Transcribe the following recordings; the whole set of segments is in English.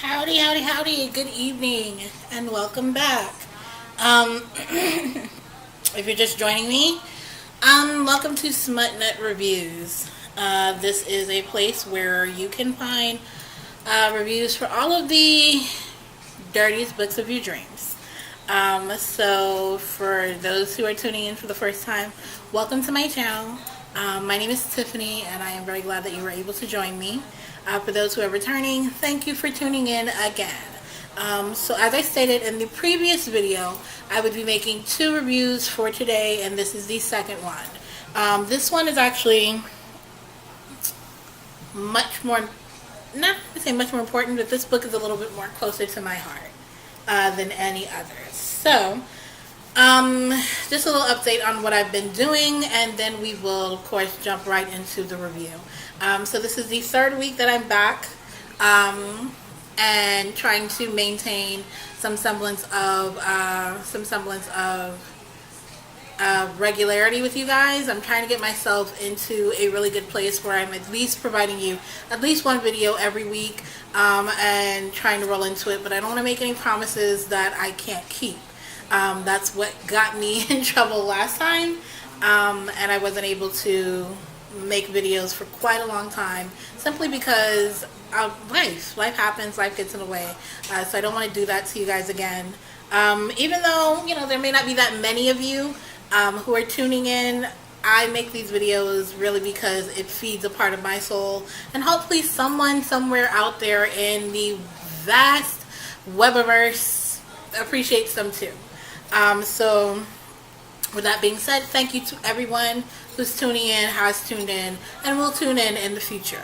Howdy, howdy, howdy. Good evening and welcome back. Um, if you're just joining me, welcome to SmutNut Reviews. This is a place where you can find reviews for all of the dirtiest books of your dreams. So, for those who are tuning in for the first time, welcome to my channel. My name is Tiffany, and I am very glad that you were able to join me. For those who are returning, thank you for tuning in again. So as I stated in the previous video, I would be making two reviews for today, and this is the second one. This one is actually much more, not to say much more important, but this book is a little bit more closer to my heart than any others. So, just a little update on what I've been doing, and then we will, of course, jump right into the review. So this is the third week that I'm back, and trying to maintain some semblance of regularity with you guys. I'm trying to get myself into a really good place where I'm at least providing you at least one video every week, and trying to roll into it. But I don't want to make any promises that I can't keep. That's what got me in trouble last time, and I wasn't able to make videos for quite a long time simply because of life happens, life gets in the way. So I don't want to do that to you guys again, even though there may not be that many of you who are tuning in. I make these videos really because it feeds a part of my soul, and hopefully someone somewhere out there in the vast webiverse appreciates them too. So with that being said, thank you to everyone who's tuning in, has tuned in, and will tune in the future.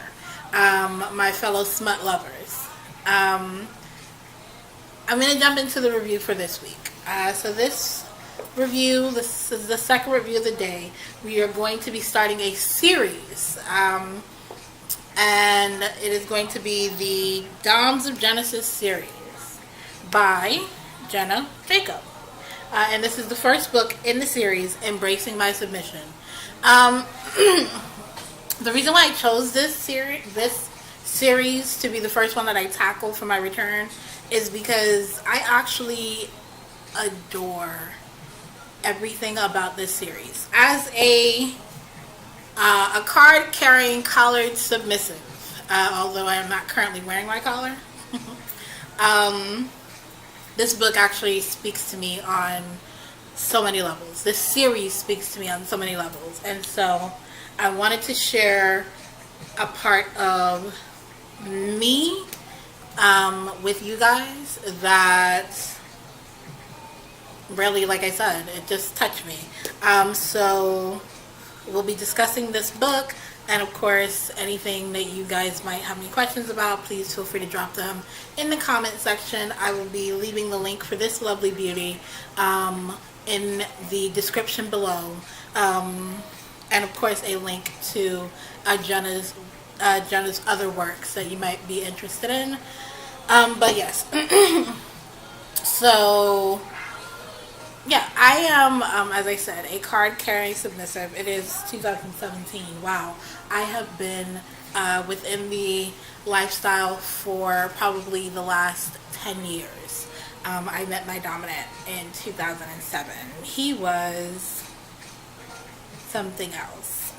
My fellow smut lovers. I'm going to jump into the review for this week. So this is the second review of the day. We are going to be starting a series. And it is going to be the Doms of Genesis series by Jenna Jacob. And this is the first book in the series, Embracing My Submission. The reason why I chose this series to be the first one that I tackle for my return is because I actually adore everything about this series. As a card-carrying, collared submissive, although I am not currently wearing my collar, this book actually speaks to me on so many levels. This series speaks to me on so many levels. And so I wanted to share a part of me with you guys that really, like I said, it just touched me. So we'll be discussing this book. And of course, anything that you guys might have any questions about, please feel free to drop them in the comment section. I will be leaving the link for this lovely beauty in the description below. And of course, a link to Jenna's other works that you might be interested in. But yes. So yeah, I am, as I said, a card-carrying submissive. It is 2017. Wow. I have been within the lifestyle for probably the last 10 years. I met my dominant in 2007. He was something else.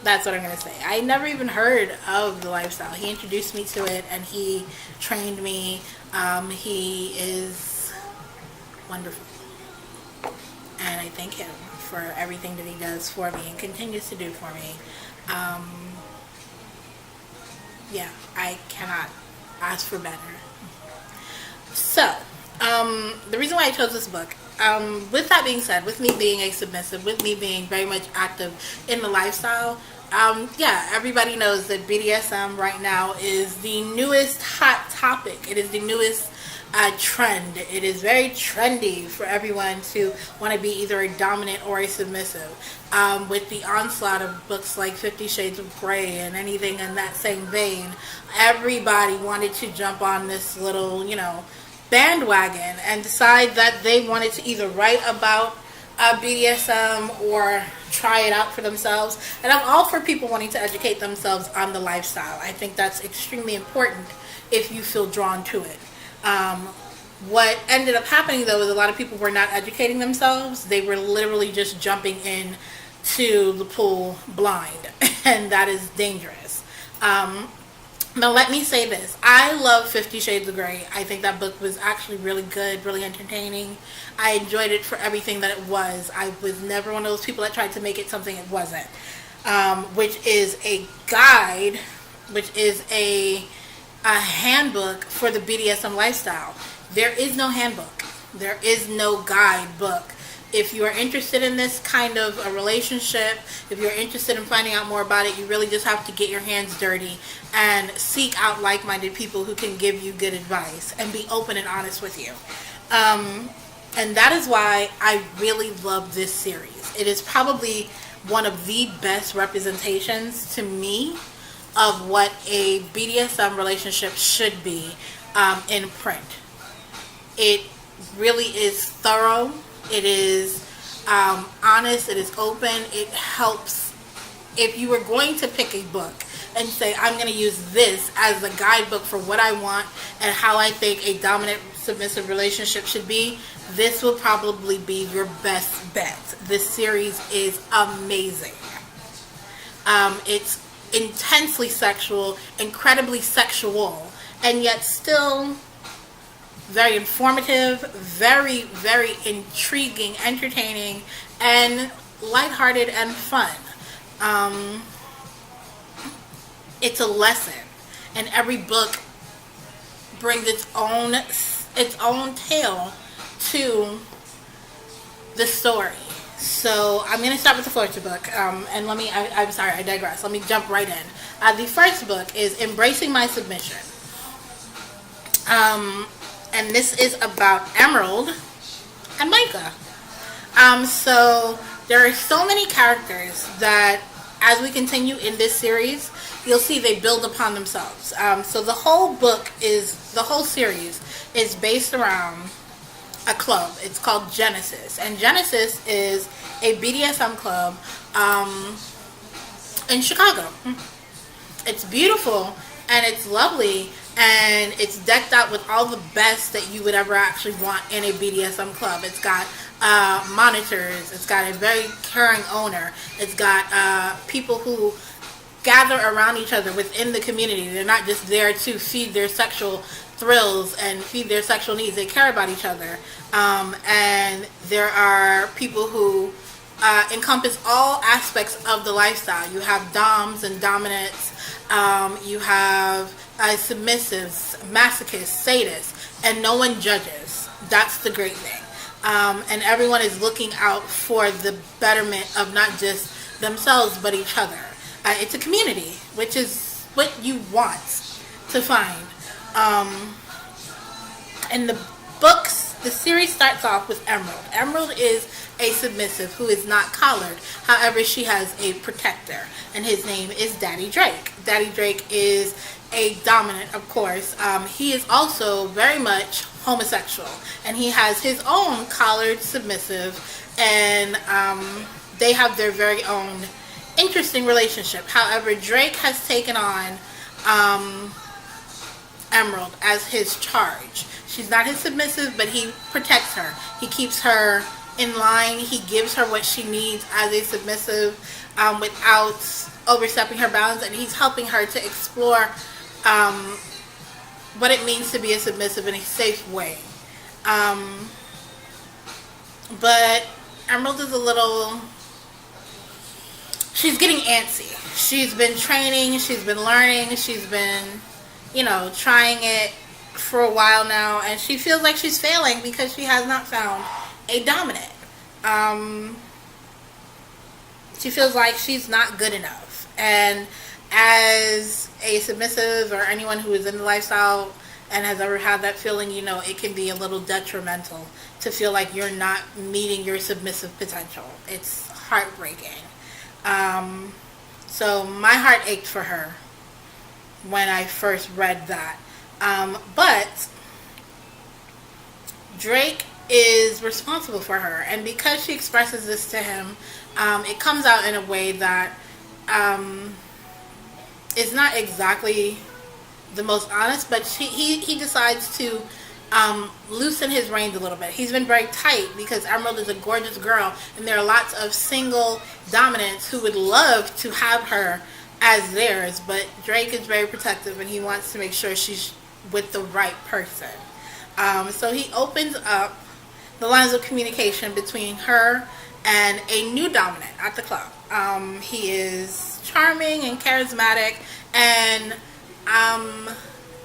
That's what I'm going to say. I never even heard of the lifestyle. He introduced me to it, and he trained me. He is wonderful. And I thank him for everything that he does for me and continues to do for me. Yeah, I cannot ask for better. So, the reason why I chose this book, with that being said, with me being a submissive, with me being very much active in the lifestyle, yeah, everybody knows that BDSM right now is the newest hot topic. It is the newest trend. It is very trendy for everyone to want to be either a dominant or a submissive. With the onslaught of books like 50 Shades of Grey and anything in that same vein, everybody wanted to jump on this little, bandwagon and decide that they wanted to either write about BDSM or try it out for themselves. And I'm all for people wanting to educate themselves on the lifestyle. I think that's extremely important if you feel drawn to it. What ended up happening though is a lot of people were not educating themselves. They were literally just jumping in to the pool blind, and that is dangerous. Now let me say this. I love 50 Shades of Grey. I think that book was actually really good, really entertaining. I enjoyed it for everything that it was. I was never one of those people that tried to make it something it wasn't. Which is a guide, which is a handbook for the BDSM lifestyle. There is no handbook. There is no guidebook. If you are interested in this kind of a relationship, if you're interested in finding out more about it, you really just have to get your hands dirty and seek out like-minded people who can give you good advice and be open and honest with you. And that is why I really love this series. It is probably one of the best representations to me of what a BDSM relationship should be in print. It really is thorough. It is honest. It is open. It helps. If you were going to pick a book and say, I'm going to use this as a guidebook for what I want and how I think a dominant submissive relationship should be, this will probably be your best bet. This series is amazing. It's intensely sexual, incredibly sexual, and yet still very informative, very, very intriguing, entertaining, and lighthearted and fun. It's a lesson, and every book brings its own tale to the story. So I'm going to start with the first book, and I'm sorry, I digress. Let me jump right in. The first book is Embracing My Submission. And this is about Emerald and Micah. So there are so many characters that as we continue in this series, you'll see they build upon themselves. So the whole series is based around a club. It's called Genesis. And Genesis is a BDSM club in Chicago. It's beautiful and it's lovely. And it's decked out with all the best that you would ever actually want in a BDSM club. It's got monitors. It's got a very caring owner. It's got people who gather around each other within the community. They're not just there to feed their sexual thrills and feed their sexual needs. They care about each other. And there are people who encompass all aspects of the lifestyle. You have doms and dominants. You have submissives, masochists, sadists, and no one judges. That's the great thing. And everyone is looking out for the betterment of not just themselves, but each other. It's a community, which is what you want to find. In the books, the series starts off with Emerald. Emerald is a submissive who is not collared. However, she has a protector, and his name is Daddy Drake. Daddy Drake is a dominant, of course. He is also very much homosexual, and he has his own collared submissive, and they have their very own interesting relationship. However, Drake has taken on Emerald as his charge. She's not his submissive, but he protects her. He keeps her in line. He gives her what she needs as a submissive without overstepping her bounds, and he's helping her to explore what it means to be a submissive in a safe way. But Emerald is she's getting antsy. She's been training, she's been learning, she's been, trying it for a while now, and she feels like she's failing because she has not found a dominant. She feels like she's not good enough. And as a submissive or anyone who is in the lifestyle and has ever had that feeling, it can be a little detrimental to feel like you're not meeting your submissive potential. It's heartbreaking. So my heart ached for her when I first read that. But Drake is responsible for her, and because she expresses this to him, it comes out in a way that is not exactly the most honest, but he decides to loosen his reins a little bit. He's been very tight because Emerald is a gorgeous girl, and there are lots of single dominants who would love to have her as theirs, but Drake is very protective and he wants to make sure she's with the right person. So he opens up the lines of communication between her and a new dominant at the club. He is charming and charismatic, and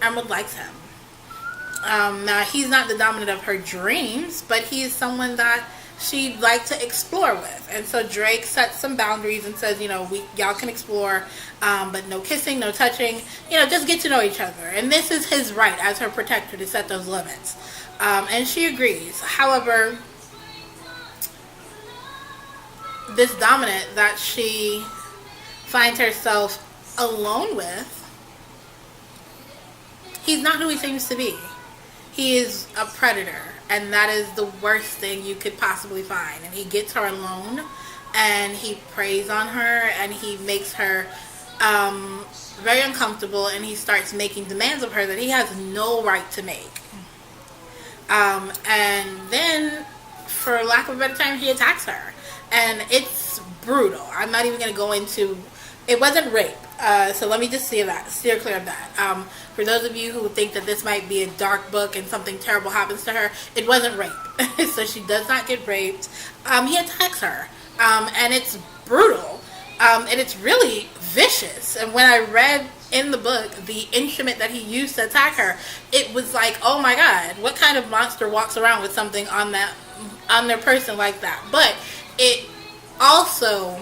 Emerald likes him. Now, he's not the dominant of her dreams, but he is someone that she'd like to explore with. And so Drake sets some boundaries and says, y'all can explore, but no kissing, no touching, just get to know each other. And this is his right as her protector to set those limits. And she agrees. However, this dominant that she finds herself alone with, he's not who he seems to be. He is a predator, and that is the worst thing you could possibly find. And he gets her alone, and he preys on her, and he makes her very uncomfortable, and he starts making demands of her that he has no right to make. And then, for lack of a better term, he attacks her. And it's brutal. I'm not even going to go into... It wasn't rape. So let me just steer clear of that. For those of you who think that this might be a dark book and something terrible happens to her, it wasn't rape. So she does not get raped. He attacks her. And it's brutal. And it's really vicious. And when I read in the book the instrument that he used to attack her, it was like, oh my God, what kind of monster walks around with something on their person like that? But it also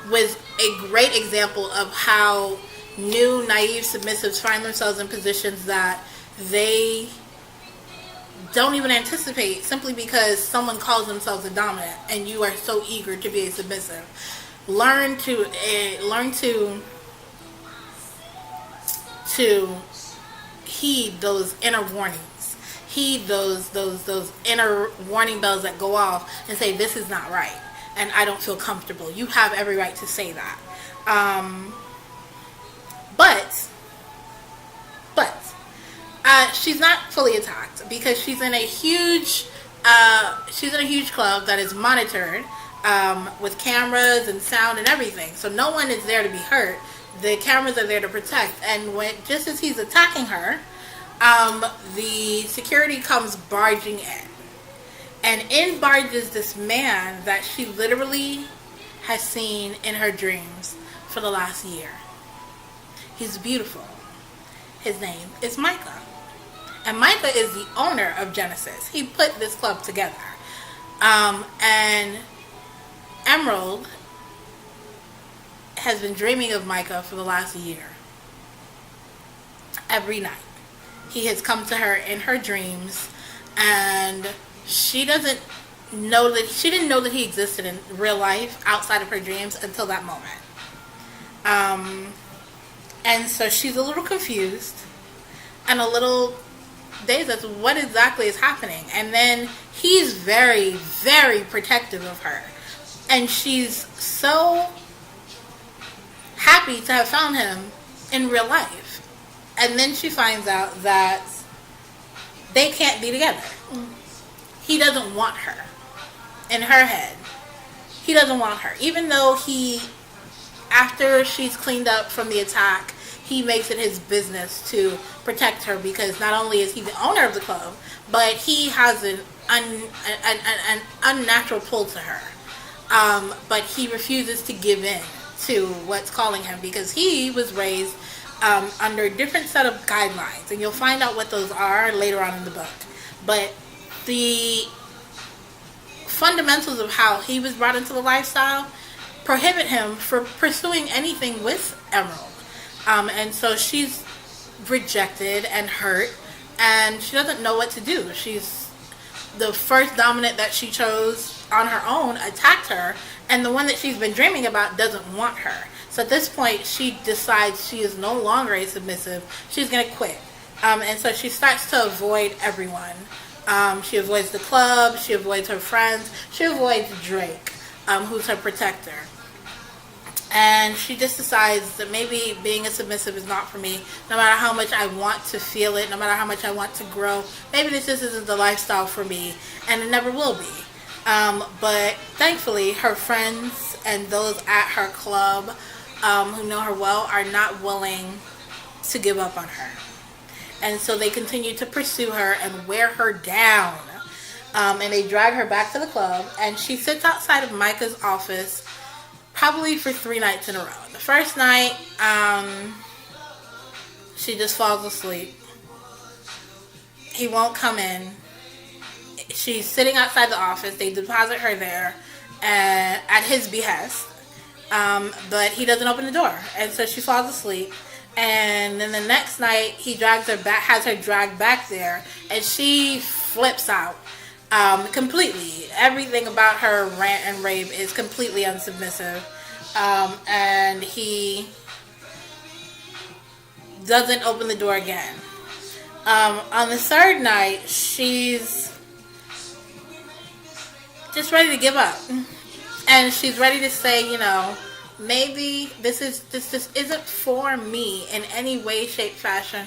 was a great example of how new, naive submissives find themselves in positions that they don't even anticipate, simply because someone calls themselves a dominant and you are so eager to be a submissive. Learn to heed those inner warnings. Heed those inner warning bells that go off and say, this is not right, and I don't feel comfortable. You have every right to say that. But she's not fully attacked because she's in a huge club that is monitored with cameras and sound and everything. So no one is there to be hurt. The cameras are there to protect. And just as he's attacking her, the security comes barging in. And in barges this man that she literally has seen in her dreams for the last year. He's beautiful. His name is Micah. And Micah is the owner of Genesis. He put this club together. And Emerald has been dreaming of Micah for the last year. Every night. He has come to her in her dreams, and she didn't know that he existed in real life outside of her dreams until that moment. And so she's a little confused and a little dazed as to what exactly is happening. And then he's very, very protective of her. And she's so happy to have found him in real life. And then she finds out that they can't be together. He doesn't want her. In her head, he doesn't want her. Even though after she's cleaned up from the attack, he makes it his business to protect her, because not only is he the owner of the club, but he has an unnatural pull to her. But he refuses to give in to what's calling him, because he was raised under a different set of guidelines, and you'll find out what those are later on in the book. But the fundamentals of how he was brought into the lifestyle prohibit him from pursuing anything with Emerald. And so she's rejected and hurt, and she doesn't know what to do. She's the first dominant that she chose on her own attacked her, and the one that she's been dreaming about doesn't want her. So at this point, she decides she is no longer a submissive. She's going to quit. And so she starts to avoid everyone. She avoids the club. She avoids her friends. She avoids Drake, who's her protector. And she just decides that maybe being a submissive is not for me. No matter how much I want to feel it, no matter how much I want to grow, maybe this just isn't the lifestyle for me, and it never will be. But thankfully, her friends and those at her club who know her well are not willing to give up on her. And so they continue to pursue her and wear her down. And they drag her back to the club, and she sits outside of Micah's office probably for 3 nights in a row. The first night, she just falls asleep. He won't come in. She's sitting outside the office. They deposit her there at his behest. But he doesn't open the door. And so she falls asleep. And then the next night, he drags her back, has her dragged back there. And she flips out. Completely. Everything about her rant and rave is completely unsubmissive. And he doesn't open the door again. On the third night, she's just ready to give up. And she's ready to say, you know, maybe this just isn't for me in any way, shape, fashion,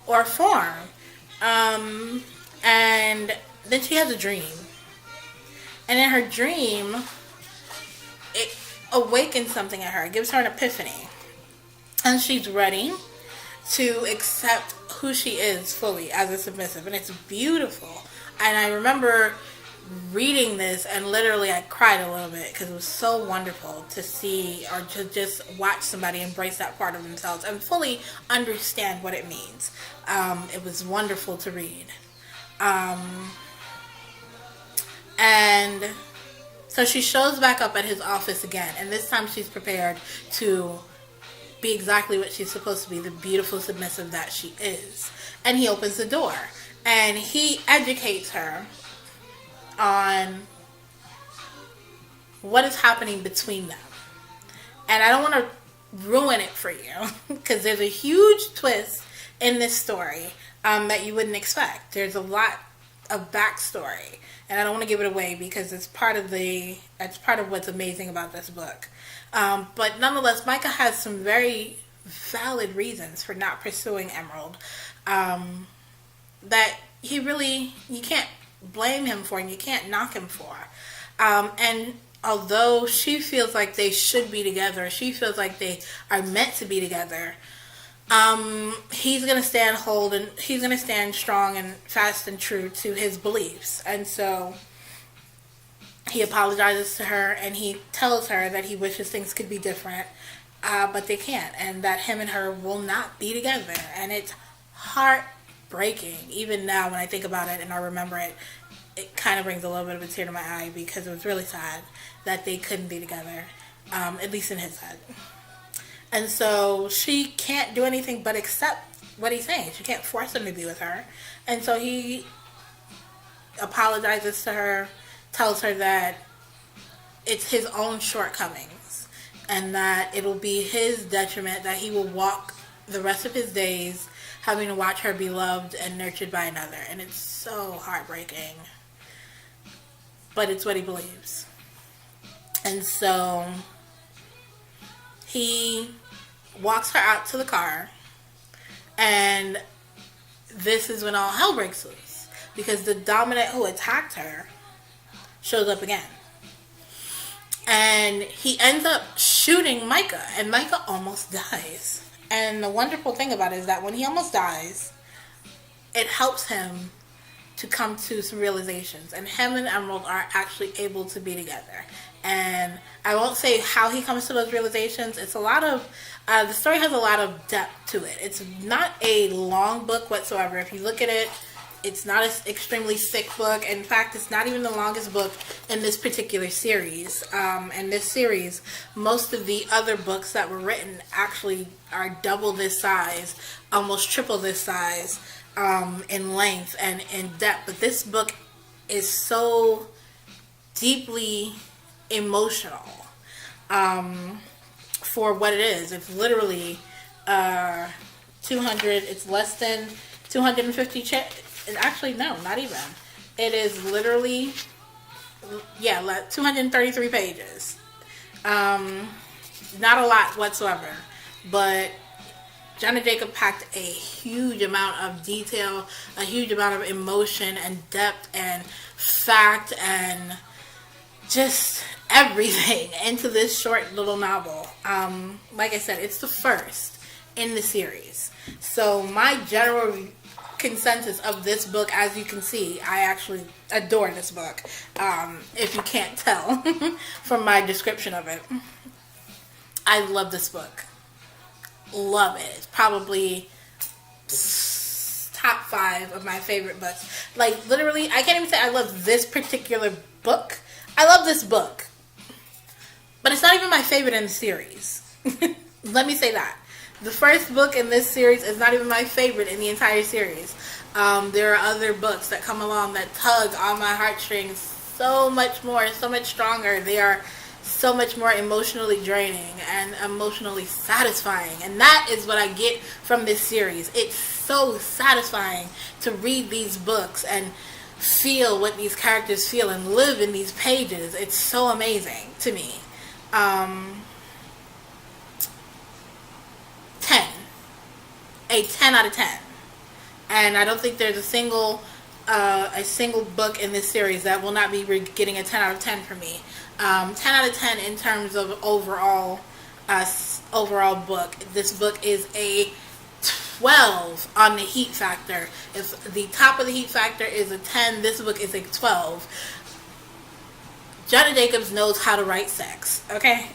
or form. And then she has a dream. And in her dream, it awakens something in her. It gives her an epiphany. And she's ready to accept who she is fully as a submissive. And it's beautiful. And I remember reading this and literally I cried a little bit because it was so wonderful to see or to just watch somebody embrace that part of themselves and fully understand what it means. It was wonderful to read. And so she shows back up at his office again, and this time she's prepared to be exactly what she's supposed to be, the beautiful submissive that she is. And he opens the door, and he educates her on what is happening between them. And I don't want to ruin it for you, because there's a huge twist in this story that you wouldn't expect. There's a lot of backstory. And I don't want to give it away because it's part of what's amazing about this book. But nonetheless, Micah has some very valid reasons for not pursuing Emerald that you can't blame him for and you can't knock him for. And although she feels like they should be together, she feels like they are meant to be together, he's going to stand strong and fast and true to his beliefs. And so he apologizes to her and he tells her that he wishes things could be different, but they can't, and that him and her will not be together. And it's heartbreaking. Even now when I think about it and I remember it, it kind of brings a little bit of a tear to my eye because it was really sad that they couldn't be together, at least in his head. And so she can't do anything but accept what he's saying. She can't force him to be with her. And so he apologizes to her, tells her that it's his own shortcomings and that it'll be his detriment that he will walk the rest of his days having to watch her be loved and nurtured by another. And it's so heartbreaking. But it's what he believes. And so he walks her out to the car, and this is when all hell breaks loose because the dominant who attacked her shows up again, and he ends up shooting Micah, and Micah almost dies. And the wonderful thing about it is that when he almost dies, it helps him to come to some realizations, and him and Emerald are actually able to be together. And I won't say how he comes to those realizations. It's a lot of, the story has a lot of depth to it. It's not a long book whatsoever. If you look at it, it's not an extremely thick book. In fact, it's not even the longest book in this particular series. In this series, most of the other books that were written actually are double this size, almost triple this size in length and in depth. But this book is so deeply emotional for what it is. It's literally 200, it's less than 250 actually no, not even. It is literally 233 pages. Not a lot whatsoever, but Jenna Jacob packed a huge amount of detail, a huge amount of emotion and depth and fact and just everything into this short little novel. Like I said, it's the first in the series. So my general consensus of this book, as you can see, I actually adore this book. If you can't tell from my description of it. I love this book. Love it. It's probably top 5 of my favorite books. Like, literally, I can't even say I love this particular book. I love this book. But it's not even my favorite in the series. Let me say that. The first book in this series is not even my favorite in the entire series. There are other books that come along that tug on my heartstrings so much more, so much stronger. They are so much more emotionally draining and emotionally satisfying. And that is what I get from this series. It's so satisfying to read these books and feel what these characters feel and live in these pages. It's so amazing to me. 10. A 10 out of 10. And I don't think there's a single book in this series that will not be getting a 10 out of 10 for me. 10 out of 10 in terms of overall book. This book is a 12 on the heat factor. If the top of the heat factor is a 10, this book is a 12. Jenna Jacobs knows how to write sex, okay?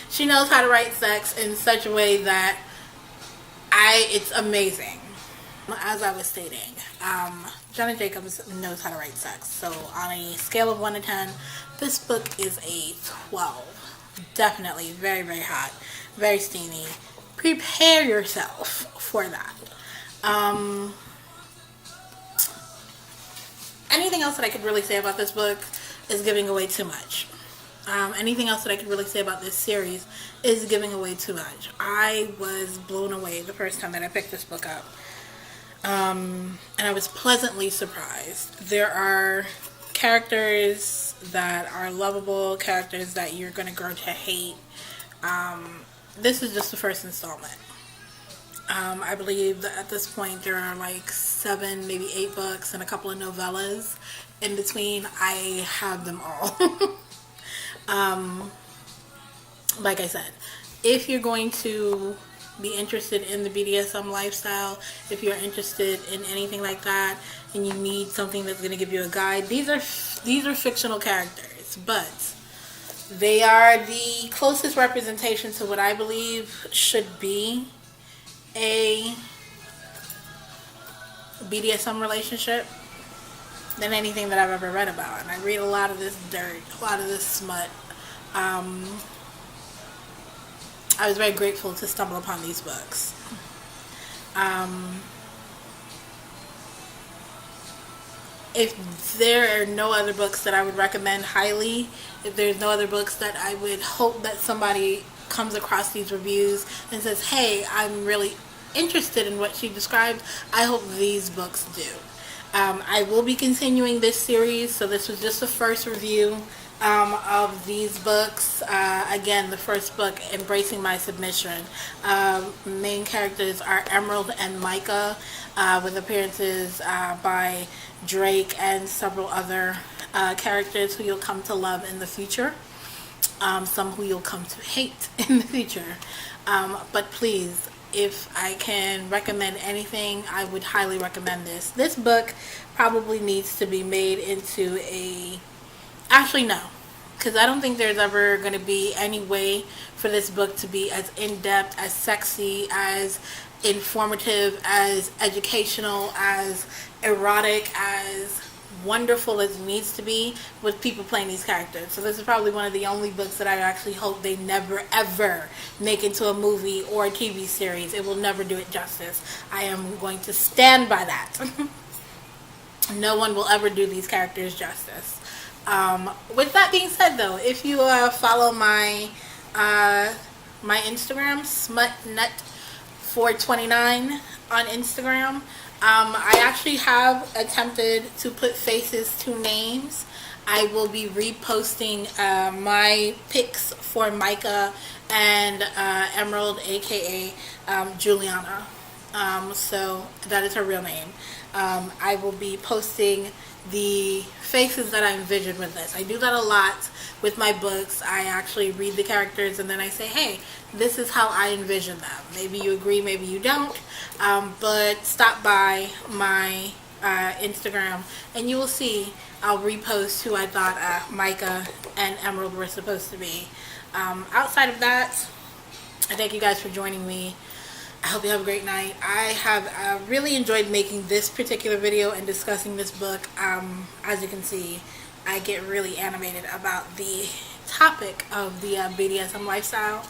She knows how to write sex in such a way that it's amazing. As I was stating, Jenna Jacobs knows how to write sex. So on a scale of 1 to 10, this book is a 12. Definitely very, very hot, very steamy. Prepare yourself for that. Anything else that I could really say about this book is giving away too much. Anything else that I could really say about this series is giving away too much. I was blown away the first time that I picked this book up. And I was pleasantly surprised. There are characters that are lovable, characters that you're going to grow to hate. This is just the first installment. I believe that at this point there are like 7, maybe 8 books and a couple of novellas in between. I have them all. Like I said, if you're going to be interested in the BDSM lifestyle, if you're interested in anything like that and you need something that's going to give you a guide, these are fictional characters, but they are the closest representation to what I believe should be a BDSM relationship than anything that I've ever read about. And I read a lot of this dirt, a lot of this smut. I was very grateful to stumble upon these books. If there are no other books that I would recommend highly, if there's no other books that I would hope that somebody comes across these reviews and says, hey, I'm really interested in what she described, I hope these books do. I will be continuing this series, so this was just the first review of these books. Again, the first book, Embracing My Submission. Main characters are Emerald and Micah, with appearances by Drake and several other characters who you'll come to love in the future. Some who you'll come to hate in the future. But please, if I can recommend anything, I would highly recommend this. This book probably needs to be made into a... Actually, no. Because I don't think there's ever going to be any way for this book to be as in-depth, as sexy, as informative, as educational, as erotic, as wonderful as it needs to be with people playing these characters. So this is probably one of the only books that I actually hope they never ever make into a movie or a TV series. It will never do it justice. I am going to stand by that. No one will ever do these characters justice. With that being said, though, if you follow my my Instagram, SmutNut429 on Instagram, I actually have attempted to put faces to names I will be reposting my pics for Micah and Emerald, aka Juliana. So that is her real name. I will be posting the faces that I envisioned with this. I do that a lot with my books. I actually read the characters and then I say, hey, this is how I envision them. Maybe you agree, maybe you don't, but stop by my Instagram and you will see I'll repost who I thought Micah and Emerald were supposed to be. Outside of that, I thank you guys for joining me. I hope you have a great night. I have really enjoyed making this particular video and discussing this book. As you can see, I get really animated about the topic of the BDSM lifestyle.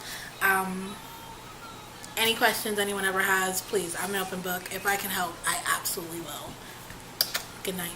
Any questions anyone ever has, please, I'm an open book. If I can help, I absolutely will. Good night.